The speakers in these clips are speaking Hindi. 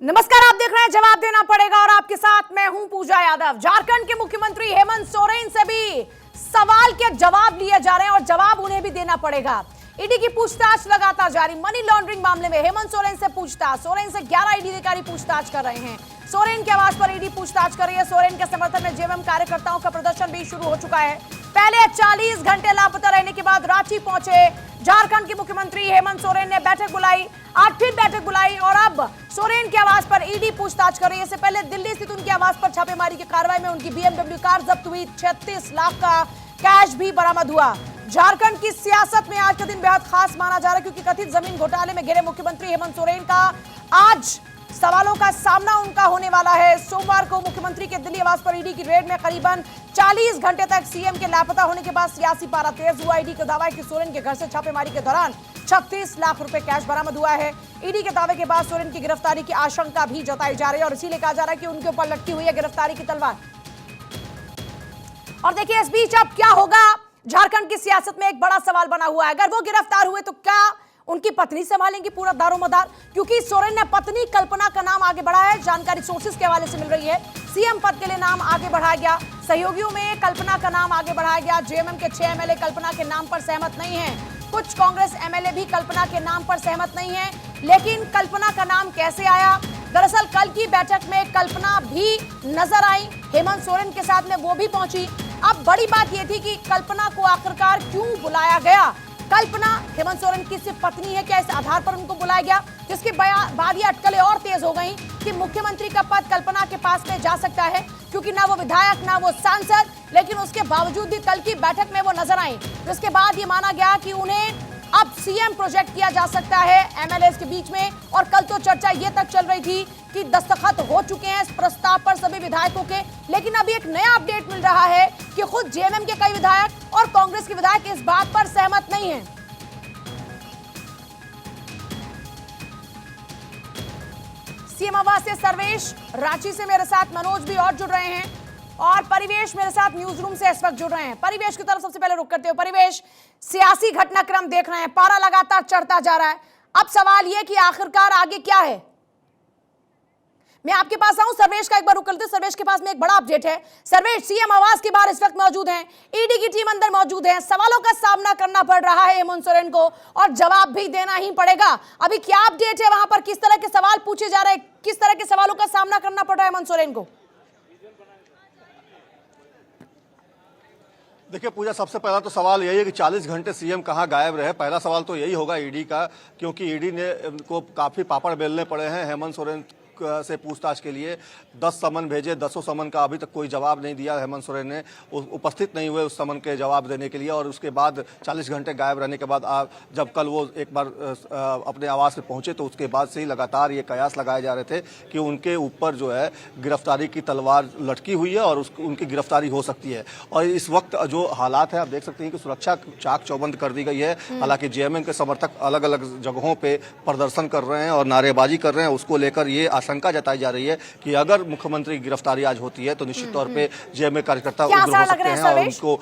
नमस्कार, आप देख रहे हैं जवाब देना पड़ेगा और आपके साथ मैं हूं पूजा यादव। झारखंड के मुख्यमंत्री हेमंत सोरेन से भी सवाल के जवाब लिए जा रहे हैं और जवाब उन्हें भी देना पड़ेगा। ईडी की पूछताछ लगातार जारी। मनी लॉन्ड्रिंग मामले में हेमंत सोरेन से पूछताछ। सोरेन से 11 ईडी अधिकारी पूछताछ कर रहे हैं। सोरेन के आवास पर ईडी पूछताछ कर रही है। सोरेन के समर्थन में जेएमएम कार्यकर्ताओं का प्रदर्शन भी शुरू हो चुका है। पहले 40 घंटे लापता रहने के बाद रांची पहुंचे झारखंड के मुख्यमंत्री हेमंत सोरेन ने बैठक बुलाई, आज फिर बैठक बुलाई और अब सोरेन के आवास पर ईडी पूछताछ कर रही है। इससे पहले दिल्ली स्थित उनके आवास पर छापेमारी की कार्रवाई में उनकी बीएमडब्ल्यू कार जब्त हुई। 36 लाख का कैश भी बरामद हुआ। झारखंड की सियासत में आज का दिन बेहद खास माना जा रहा है क्योंकि कथित जमीन घोटाले में घिरे मुख्यमंत्री हेमंत सोरेन का आज सवालों का सामना उनका होने वाला है। सोमवार को मुख्यमंत्री के दिल्ली आवास पर ईडी की रेड में करीबन 40 घंटे तक सीएम के लापता होने के बाद सियासी पारा तेज हुआ। ईडी का दावा है कि सोरेन के घर से छापेमारी के दौरान 36 लाख रुपए कैश बरामद हुआ है। ईडी के दावे के बाद सोरेन की गिरफ्तारी की आशंका भी जताई जा रही है और इसीलिए कहा जा रहा है कि उनके ऊपर लटकी हुई है गिरफ्तारी की तलवार। और देखिए, इस बीच अब क्या होगा, झारखंड की सियासत में एक बड़ा सवाल बना हुआ है। अगर वो गिरफ्तार हुए तो क्या उनकी पत्नी संभालेंगी पूरा दारोमदार? क्योंकि सोरेन ने पत्नी कल्पना का नाम आगे बढ़ाया है। जानकारी सोर्सेज के हवाले से मिल रही है। सीएम पद के लिए नाम आगे बढ़ाया गया। सहयोगियों में कल्पना का नाम आगे बढ़ाया गया। जेएमएम के 6 एमएलए कल्पना के नाम पर सहमत नहीं है। कुछ कांग्रेस एमएलए भी कल्पना के नाम पर सहमत नहीं है। लेकिन कल्पना का नाम कैसे आया? दरअसल कल की बैठक में कल्पना भी नजर आई। हेमंत सोरेन के साथ में वो भी पहुंची। अब बड़ी बात यह थी कि कल्पना को आखिरकार क्यों बुलाया गया? कल्पना हेमंत सोरेन की सिर्फ पत्नी है क्या? इस आधार पर उनको बुलाया गया, जिसके बाद ये अटकलें और तेज हो गई कि मुख्यमंत्री का पद कल्पना के पास में जा सकता है क्योंकि ना वो विधायक ना वो सांसद, लेकिन उसके बावजूद भी कल की बैठक में वो नजर आई। जिसके बाद ये माना गया कि उन्हें अब सीएम प्रोजेक्ट किया जा सकता है एमएलए के बीच में। और कल तो चर्चा ये तक चल रही थी कि दस्तखत हो चुके हैं इस प्रस्ताव पर सभी विधायकों के। लेकिन अभी एक नया अपडेट मिल रहा है कि खुद जेएमएम के कई विधायक और कांग्रेस के विधायक इस बात पर सहमत नहीं हैं। सीएम आवास से सर्वेश, रांची से मेरे साथ मनोज भी और जुड़ रहे हैं और परिवेश मेरे साथ न्यूज रूम से इस वक्त जुड़ रहे हैं। परिवेश की तरफ सबसे पहले रुक करते हो। परिवेश, सियासी घटनाक्रम देख रहे हैं, पारा लगातार चढ़ता जा रहा है। अब सवाल यह कि आखिरकार आगे क्या है? मैं आपके पास आऊं, सर्वेश का एक बार रुक करते। सर्वेश के पास में एक बड़ा अपडेट है। सर्वेश, सीएम आवास के बाहर इस वक्त मौजूद हैं, ईडी की टीम अंदर मौजूद है। सवालों का सामना करना पड़ रहा है हेमंत सोरेन को और जवाब भी देना ही पड़ेगा। अभी क्या अपडेट है वहां पर? किस तरह के सवाल पूछे जा रहे हैं? किस तरह के सवालों का सामना करना पड़ रहा है हेमंत सोरेन को? देखिए पूजा, सबसे पहला तो सवाल यही है कि 40 घंटे सीएम कहां गायब रहे। पहला सवाल तो यही होगा ईडी का, क्योंकि ईडी ने को काफी पापड़ बेलने पड़े हैं हेमंत सोरेन से पूछताछ के लिए। 10 समन भेजे, 10 समन का अभी तक कोई जवाब नहीं दिया हेमंत सोरेन ने। उपस्थित नहीं हुए उस समन के जवाब देने के लिए और उसके बाद 40 घंटे गायब रहने के बाद जब कल वो एक बार अपने आवास पे पहुंचे तो उसके बाद से ही लगातार ये कयास लगाए जा रहे थे कि उनके ऊपर जो है गिरफ्तारी की तलवार लटकी हुई है और उनकी गिरफ्तारी हो सकती है। और इस वक्त जो हालात है, आप देख सकते हैं कि सुरक्षा चाक चौबंद कर दी गई है। हालांकि जेएमएम के समर्थक अलग अलग जगहों पर प्रदर्शन कर रहे हैं और नारेबाजी कर रहे हैं। उसको लेकर ये आशंका जताई जा रही है कि अगर मुख्यमंत्री की गिरफ्तारी आज होती है तो निश्चित तौर पे जेएमएम कार्यकर्ता उग्र हो सकते हैं और उनको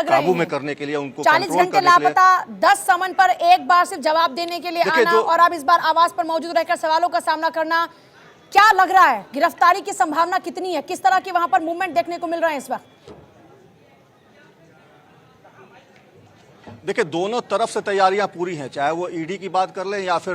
काबू में करने के लिए, उनको 40 घंटे लापता, 10 समन पर एक बार सिर्फ जवाब देने के लिए आना और अब इस बार आवास पर मौजूद रहकर सवालों का सामना करना, क्या लग रहा है गिरफ्तारी की संभावना कितनी है? किस तरह के वहां पर मूवमेंट देखने को मिल रहे हैं इस वक्त? देखिए, दोनों तरफ से तैयारियां पूरी हैं, चाहे वो ईडी की बात कर लें या फिर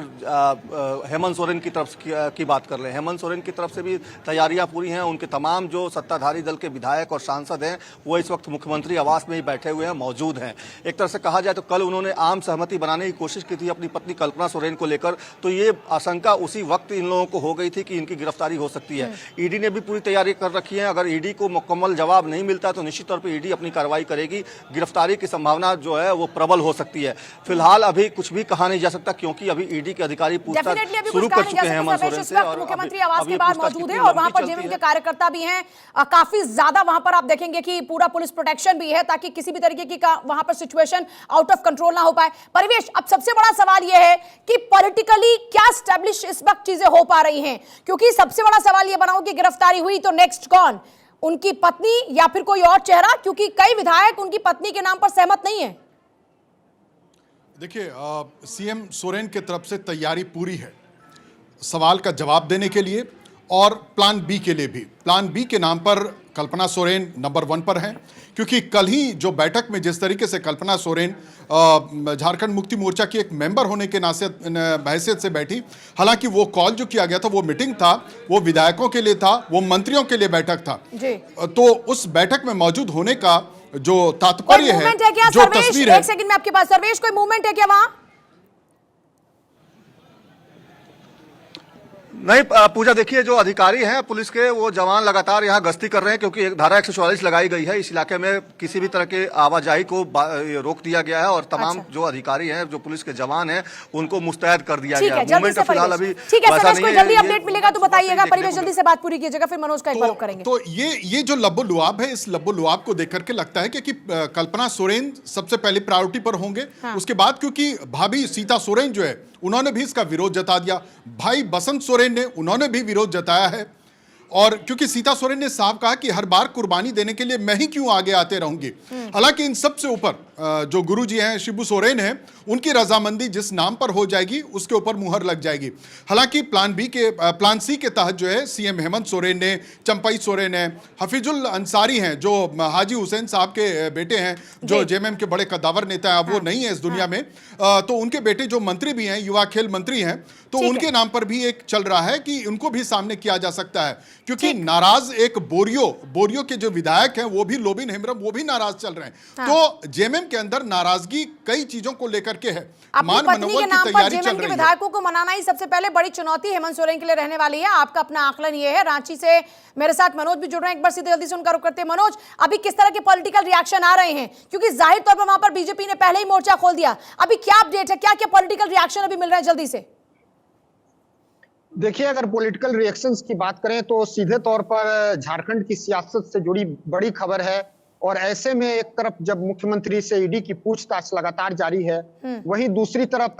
हेमंत सोरेन की तरफ की बात कर लें। हेमंत सोरेन की तरफ से भी तैयारियां पूरी हैं। उनके तमाम जो सत्ताधारी दल के विधायक और सांसद हैं वो इस वक्त मुख्यमंत्री आवास में ही बैठे हुए हैं, मौजूद हैं। एक तरह से कहा जाए तो कल उन्होंने आम सहमति बनाने की कोशिश की थी अपनी पत्नी कल्पना सोरेन को लेकर, तो ये आशंका उसी वक्त इन लोगों को हो गई थी कि इनकी गिरफ्तारी हो सकती है। ईडी ने भी पूरी तैयारी कर रखी है। अगर ईडी को मुकम्मल जवाब नहीं मिलता तो निश्चित तौर पर ईडी अपनी कार्रवाई करेगी। गिरफ्तारी की संभावना जो है वो प्रबल हो सकती है। फिलहाल अभी कुछ भी कहा नहीं जा सकता क्योंकि अभी ईडी के अधिकारी पूछताछ शुरू कर चुके हैं हेमंत सोरेन से और मुख्यमंत्री आवास के बाहर मौजूद है और वहां पर जेएमएम के कार्यकर्ता भी हैं। काफी ज्यादा वहां पर आप देखेंगे कि पूरा पुलिस प्रोटेक्शन भी है ताकि किसी भी तरीके की वहां पर सिचुएशन आउट ऑफ कंट्रोल ना हो पाए। परिवेश, अब सबसे बड़ा सवाल यह है कि पॉलिटिकली क्या स्टैब्लिश इस वक्त चीजें हो पा रही हैं? क्योंकि सबसे बड़ा सवाल यह बना हो कि गिरफ्तारी हुई तो नेक्स्ट कौन? उनकी पत्नी या फिर कोई और चेहरा? क्योंकि कई विधायक उनकी पत्नी के नाम पर सहमत नहीं है। देखिए, सीएम सोरेन की तरफ से तैयारी पूरी है। सवाल का जवाब देने के लिए और प्लान बी के लिए भी। प्लान बी के नाम पर कल्पना सोरेन नंबर 1 पर हैं, क्योंकि कल ही जो बैठक में जिस तरीके से कल्पना सोरेन झारखंड मुक्ति मोर्चा की एक मेंबर होने के हैसियत से बैठी, हालांकि वो कॉल जो किया गया था वो मीटिंग था, वो विधायकों के लिए था, वो मंत्रियों के लिए बैठक था जी। तो उस बैठक में मौजूद होने का जो तात्पर्य है, जो तस्वीर है, एक सेकंड में आपके पास सर्वेश, कोई मूवमेंट है क्या वहां? नहीं पूजा, देखिए जो अधिकारी हैं पुलिस के, वो जवान लगातार यहाँ गश्ती कर रहे हैं, क्योंकि एक धारा 144 लगाई गई है। इस इलाके में किसी भी तरह के आवाजाही को रोक दिया गया है और तमाम जो अधिकारी हैं, जो पुलिस के जवान हैं, उनको मुस्तैद कर दिया गया है। मूवमेंट फिलहाल अभी ठीक है, कोई जल्दी अपडेट मिलेगा तो बताइएगा। परिवेश जल्दी से बात पूरी कीजिएगा, फिर मनोज का एक बार करेंगे। तो ये जो लब्बो लुआब है, इस लब्बो लुआब को देख करके लगता है कि कल्पना सोरेन सबसे पहले प्रायोरिटी पर होंगे। उसके बाद क्योंकि भाभी सीता सोरेन जो है, उन्होंने भी इसका विरोध जता दिया। भाई बसंत सोरेन ने, उन्होंने भी विरोध जताया है। और क्योंकि सीता सोरेन ने साफ कहा कि हर बार कुर्बानी देने के लिए मैं ही क्यों आगे आते रहूंगी। हालांकि इन सब से ऊपर जो गुरुजी हैं, शिबू सोरेन हैं, उनकी रजामंदी जिस नाम पर हो जाएगी उसके ऊपर मुहर लग जाएगी। हालांकि प्लान सी के तहत जो है सीएम हेमंत सोरेन ने, चंपई सोरेन है, हफीजुल अंसारी हैं जो हाजी हुसैन साहब के बेटे हैं, जो जेएमएम के बड़े कद्दावर नेता हैं, अब वो नहीं है इस दुनिया में, तो उनके बेटे जो मंत्री भी हैं, युवा खेल मंत्री हैं, तो उनके नाम पर भी एक चल रहा है कि उनको भी सामने किया जा सकता है। क्योंकि नाराज एक बोरियो के जो विधायक हैं, वो भी लोबिन हेम्ब्रम, वो भी नाराज चल रहे हैं। तो जेएमएम के अंदर नाराजगी कई चीजों को लेकर के है। मान मनोबल की तैयारी चल रही है। विधायकों को मनाना ही सबसे पहले बड़ी चुनौती हेमंत सोरेन के लिए रहने वाली है। आपका अपना आकलन ये है। रांची से मेरे साथ मनोज भी जुड़ रहे हैं, एक बार सीधे जल्दी से उनका रुख करते हैं। मनोज, अभी किस तरह के पॉलिटिकल रिएक्शन आ रहे हैं? क्योंकि जाहिर तौर पर वहां पर बीजेपी ने पहले ही मोर्चा खोल दिया, अभी क्या अपडेट है, क्या क्या पॉलिटिकल रिएक्शन अभी मिल रहे हैं जल्दी से? देखिए, अगर पॉलिटिकल रिएक्शंस की बात करें तो सीधे तौर पर झारखंड की सियासत से जुड़ी बड़ी खबर है। और ऐसे में एक तरफ जब मुख्यमंत्री से ईडी की पूछताछ लगातार जारी है, वहीं दूसरी तरफ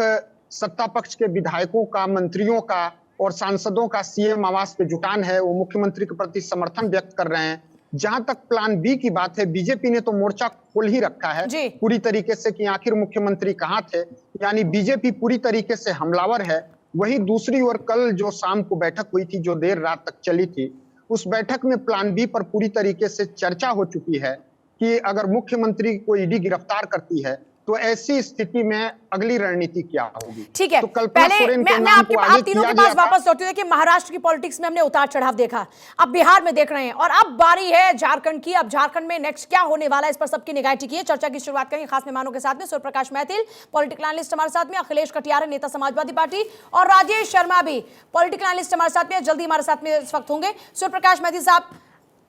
सत्ता पक्ष के विधायकों का, मंत्रियों का और सांसदों का सीएम आवास पे जुटान है। वो मुख्यमंत्री के प्रति समर्थन व्यक्त कर रहे हैं। जहां तक प्लान बी की बात है, बीजेपी ने तो मोर्चा खोल ही रखा है पूरी तरीके से कि आखिर मुख्यमंत्री कहां थे, यानी बीजेपी पूरी तरीके से हमलावर है। वहीं दूसरी ओर कल जो शाम को बैठक हुई थी, जो देर रात तक चली थी, उस बैठक में प्लान बी पर पूरी तरीके से चर्चा हो चुकी है कि अगर मुख्यमंत्री को ईडी गिरफ्तार करती है तो ऐसी स्थिति में अगली रणनीति क्या होगी। ठीक है, तो पहले मैं आपके आप तीनों के पास वापस लौटती हूं कि महाराष्ट्र की पॉलिटिक्स में हमने उतार चढ़ाव देखा, अब बिहार में देख रहे हैं और अब बारी है झारखंड की। अब झारखंड में नेक्स्ट क्या होने वाला है, इस पर सबकी निगाह टिकी है। चर्चा की शुरुआत करेंगे खास मेहमानों के साथ में। सूर्य प्रकाश मैथिल पॉलिटिकल एनालिस्ट हमारे साथ में, अखिलेश कटियार नेता समाजवादी पार्टी, और राजेश शर्मा भी पॉलिटिकल एनालिस्ट हमारे साथ में, जल्दी हमारे साथ में इस वक्त होंगे। सूर्य प्रकाश मैथिल साहब,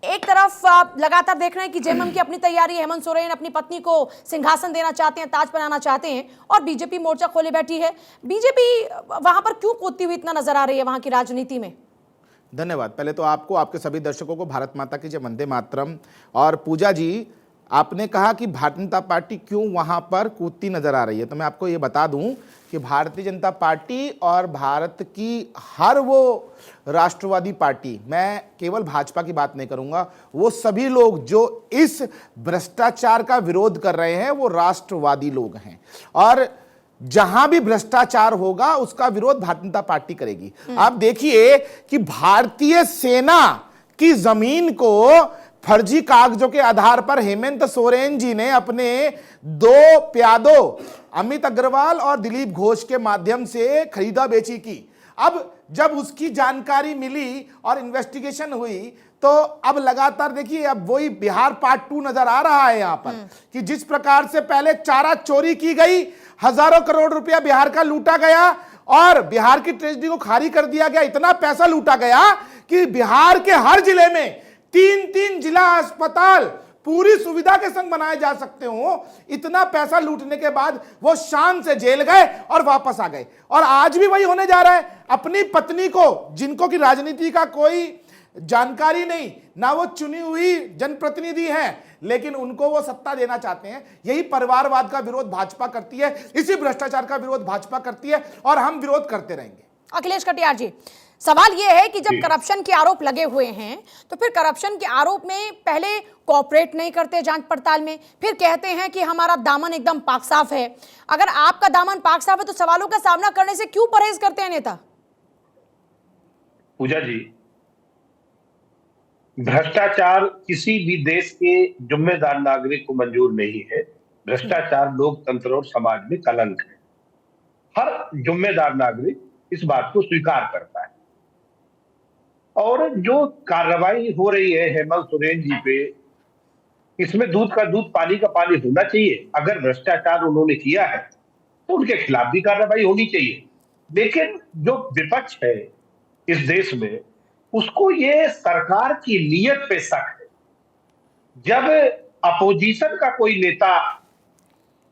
एक तरफ आप लगातार देख रहे हैं कि जेएमएम की अपनी तैयारी, हेमंत सोरेन अपनी पत्नी को सिंहासन देना चाहते हैं, ताज पहनाना चाहते हैं, और बीजेपी मोर्चा खोले बैठी है। बीजेपी वहां पर क्यों कूदती हुई इतना नजर आ रही है वहां की राजनीति में? धन्यवाद। पहले तो आपको, आपके सभी दर्शकों को भारत माता की जय, वंदे मातरम। और पूजा जी, आपने कहा कि भारतीय जनता पार्टी क्यों वहां पर कूदती नजर आ रही है, तो मैं आपको ये बता दूं कि भारतीय जनता पार्टी और भारत की हर वो राष्ट्रवादी पार्टी, मैं केवल भाजपा की बात नहीं करूंगा, वो सभी लोग जो इस भ्रष्टाचार का विरोध कर रहे हैं वो राष्ट्रवादी लोग हैं। और जहां भी भ्रष्टाचार होगा उसका विरोध भारतीय जनता पार्टी करेगी। आप देखिए कि भारतीय सेना की जमीन को फर्जी कागजों के आधार पर हेमंत सोरेन जी ने अपने 2 प्यादों अमित अग्रवाल और दिलीप घोष के माध्यम से खरीदा बेची की। अब जब उसकी जानकारी मिली और इन्वेस्टिगेशन हुई तो अब लगातार देखिए, अब वही बिहार पार्ट 2 नजर आ रहा है यहां पर कि जिस प्रकार से पहले चारा चोरी की गई, हजारों करोड़ रुपया बिहार का लूटा गया और बिहार की ट्रेजरी को खाली कर दिया गया। इतना पैसा लूटा गया कि बिहार के हर जिले में 3-3 जिला अस्पताल पूरी सुविधा के संग बनाए जा सकते हो। इतना पैसा लूटने के बाद वो शान से जेल गए और वापस आ गए। और आज भी वही होने जा रहा है। अपनी पत्नी को, जिनको की राजनीति का कोई जानकारी नहीं, ना वो चुनी हुई जनप्रतिनिधि हैं, लेकिन उनको वो सत्ता देना चाहते हैं। यही परिवारवाद का विरोध भाजपा करती है, इसी भ्रष्टाचार का विरोध भाजपा करती है और हम विरोध करते रहेंगे। अखिलेश कटियार जी, सवाल यह है कि जब करप्शन के आरोप लगे हुए हैं तो फिर करप्शन के आरोप में पहले कोऑपरेट नहीं करते जांच पड़ताल में, फिर कहते हैं कि हमारा दामन एकदम पाक साफ है। अगर आपका दामन पाक साफ है तो सवालों का सामना करने से क्यों परहेज करते हैं नेता? पूजा जी, भ्रष्टाचार किसी भी देश के जिम्मेदार नागरिक को मंजूर नहीं है। भ्रष्टाचार लोकतंत्र और समाज में कलंक है। हर जिम्मेदार नागरिक इस बात को स्वीकार करता है। और जो कार्रवाई हो रही है हेमंत सोरेन जी पे, इसमें दूध का दूध पानी का पानी होना चाहिए। अगर भ्रष्टाचार उन्होंने किया है तो उनके खिलाफ भी कार्रवाई होनी चाहिए। लेकिन जो विपक्ष है इस देश में, उसको ये सरकार की नीयत पे शक है। जब अपोजिशन का कोई नेता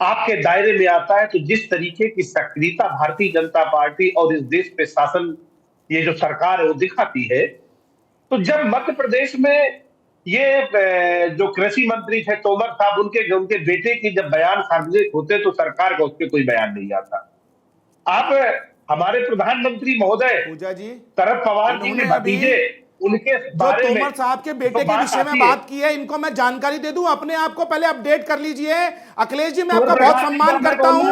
आपके दायरे में आता है तो जिस तरीके की सक्रियता भारतीय जनता पार्टी और इस देश पे शासन, ये जो सरकार है वो दिखाती है, तो जब मध्य प्रदेश में ये जो कृषि मंत्री थे तोमर साहब, उनके बेटे के जब बयान सार्वजनिक होते तो सरकार का उस पर कोई बयान नहीं आता। आप हमारे प्रधानमंत्री महोदय पूजा जी, शरद पवार जी के भतीजे, उनके बारे में तोमर साहब के बेटे के विषय में बात की है, इनको मैं जानकारी दे दूं, अपने आप को पहले अपडेट कर लीजिए। अखिलेश जी, मैं आपका बहुत सम्मान करता हूं,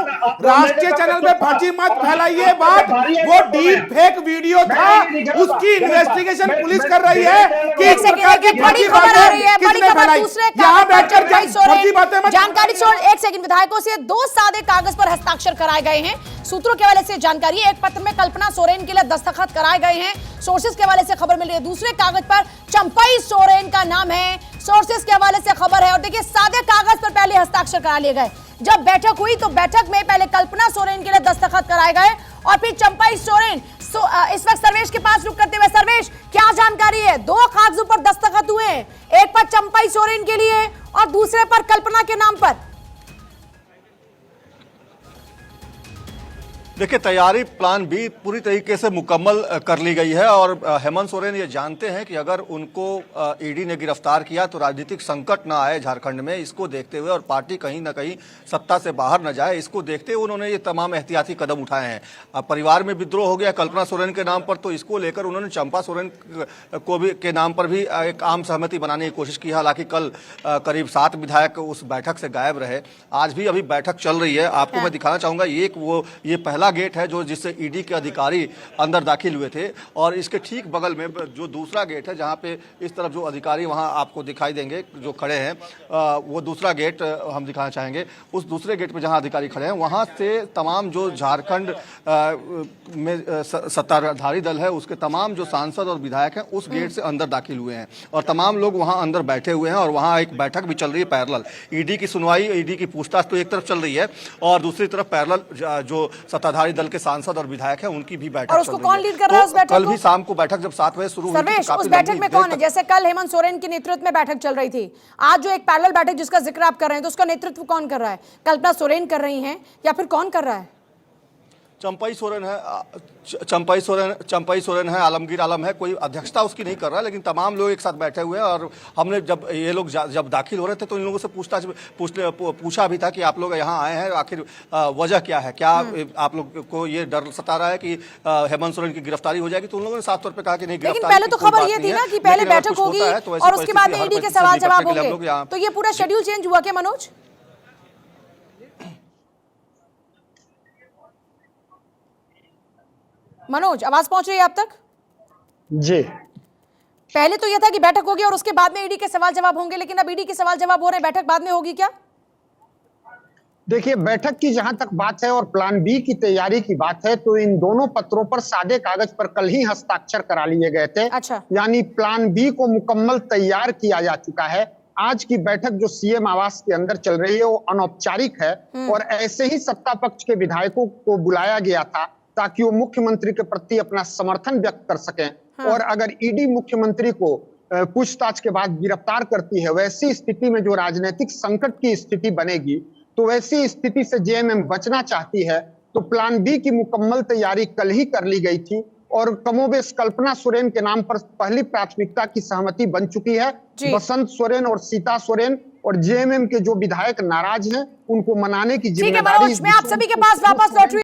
राष्ट्रीय चैनल में फर्जी मत फैलाइए बात। वो डीप फेक वीडियो था, उसकी इन्वेस्टिगेशन पुलिस कर रही है कि एक सेकंड, एक बड़ी खबर आ रही है, बड़ी खबर दूसरे यहाँ बैठकर फर्जी बातें मत। जानकारी छोड़, एक सेकंड, विधायकों से 2 सादे कागज पर हस्ताक्षर कराए गए हैं। सूत्रों के हवाले से जानकारी, एक पत्र में कल्पना सोरेन के लिए दस्तखत कराए गए हैं, सोर्सेज के हवाले से खबर मिल रही है। दूसरे कागज पर चंपई सोरेन का नाम है, सोर्सेज के हवाले से खबर है। और देखिए, सादे कागज पर पहले हस्ताक्षर करा लिए गए। जब बैठक हुई तो बैठक में पहले कल्पना सोरेन के लिए दस्तखत कराए गए और फिर चंपई सोरेन। इस वक्त सर्वेश के पास रुक करते हुए, सर्वेश, क्या जानकारी है? 2 कागजों पर दस्तखत हुए हैं, एक पर चंपई सोरेन के लिए और दूसरे पर कल्पना के नाम पर। देखिए, तैयारी प्लान बी पूरी तरीके से मुकम्मल कर ली गई है और हेमंत सोरेन ये जानते हैं कि अगर उनको ईडी ने गिरफ्तार किया तो राजनीतिक संकट ना आए झारखंड में। इसको देखते हुए और पार्टी कहीं ना कहीं सत्ता से बाहर न जाए, इसको देखते हुए उन्होंने ये तमाम एहतियाती कदम उठाए हैं। अब परिवार में विद्रोह हो गया कल्पना सोरेन के नाम पर, तो इसको लेकर उन्होंने चंपा सोरेन को भी के नाम पर भी एक आम सहमति बनाने की कोशिश की। हालांकि कल करीब 7 विधायक उस बैठक से गायब रहे। आज भी अभी बैठक चल रही है। आपको मैं दिखाना चाहूंगा, ये पहला गेट है जो जिससे ईडी के अधिकारी अंदर दाखिल हुए थे, और इसके ठीक बगल में जो दूसरा गेट है जहां पे इस तरफ जो अधिकारी वहां आपको दिखाई देंगे जो खड़े हैं, वो दूसरा गेट हम दिखाना चाहेंगे। उस दूसरे गेट पे जहां अधिकारी खड़े हैं वहां से तमाम जो झारखंड में सत्ताधारी दल है उसके तमाम जो सांसद और विधायक हैं उस गेट से अंदर दाखिल हुए हैं और तमाम लोग वहां अंदर बैठे हुए हैं। और वहां एक बैठक भी चल रही है पैरेलल। ईडी की सुनवाई, ईडी की पूछताछ तो एक तरफ चल रही है और दूसरी तरफ पैरेलल जो सत्ताधारी दल के सांसद और विधायक हैं उनकी भी बैठक और उसको कौन लीड कर रहा है उस बैठक को? कल भी शाम को बैठक जब 7 बजे शुरू हुई थी, उस बैठक में कौन है? जैसे कल हेमंत सोरेन के नेतृत्व में बैठक चल रही थी, आज जो एक पैरेलल बैठक जिसका जिक्र आप कर रहे हैं, तो उसका नेतृत्व कौन कर रहा है? कल्पना सोरेन कर रही हैं या फिर कौन कर रहा है? चंपई सोरेन है, आलमगीर आलम है। कोई अध्यक्षता उसकी नहीं कर रहा, लेकिन तमाम लोग एक साथ बैठे हुए हैं। और हमने जब ये लोग जब दाखिल हो रहे थे तो इन लोगों से पूछा भी था कि आप लोग यहाँ आए हैं, आखिर वजह क्या है, क्या आप लोग को ये डर सता रहा है कि हेमंत सोरेन की गिरफ्तारी हो जाएगी? तो उन लोगों ने साफ तौर पर कहा कि नहीं, गिरफ्तारी पहले तो खबर ये थी ना कि पहले बैठक होगी और उसके बाद में ईडी के सवाल जवाब होंगे, तो ये पूरा शेड्यूल चेंज हुआ क्या मनोज? मनोज, आवाज पहुंच रही है आप तक? जी, पहले तो यह था कि बैठक होगी और उसके बाद में ईडी के सवाल जवाब होंगे, लेकिन अब ईडी के सवाल जवाब हो रहे हैं, बैठक बाद में होगी क्या? देखिए, बैठक की जहां तक बात है और प्लान बी की तैयारी की बात है, तो इन दोनों पत्रों पर सादे कागज पर कल ही हस्ताक्षर करा लिए गए थे। अच्छा। यानी प्लान बी को मुकम्मल तैयार किया जा चुका है। आज की बैठक जो सीएम आवास के अंदर चल रही है वो अनौपचारिक है और ऐसे ही सत्ता पक्ष के विधायकों को बुलाया गया था ताकि वो मुख्यमंत्री के प्रति अपना समर्थन व्यक्त कर सकें। और अगर ईडी मुख्यमंत्री को पूछताछ के बाद गिरफ्तार करती है, वैसी स्थिति में जो राजनीतिक संकट की स्थिति बनेगी, तो वैसी स्थिति से जेएमएम बचना चाहती है। तो प्लान बी की मुकम्मल तैयारी कल ही कर ली गई थी और कमोबेश कल्पना सोरेन के नाम पर पहली प्राथमिकता की सहमति बन चुकी है। बसंत सोरेन और सीता सोरेन और जेएमएम के जो विधायक नाराज हैं उनको मनाने की जिम्मेदारी। मैं आप सभी के पास वापस लौट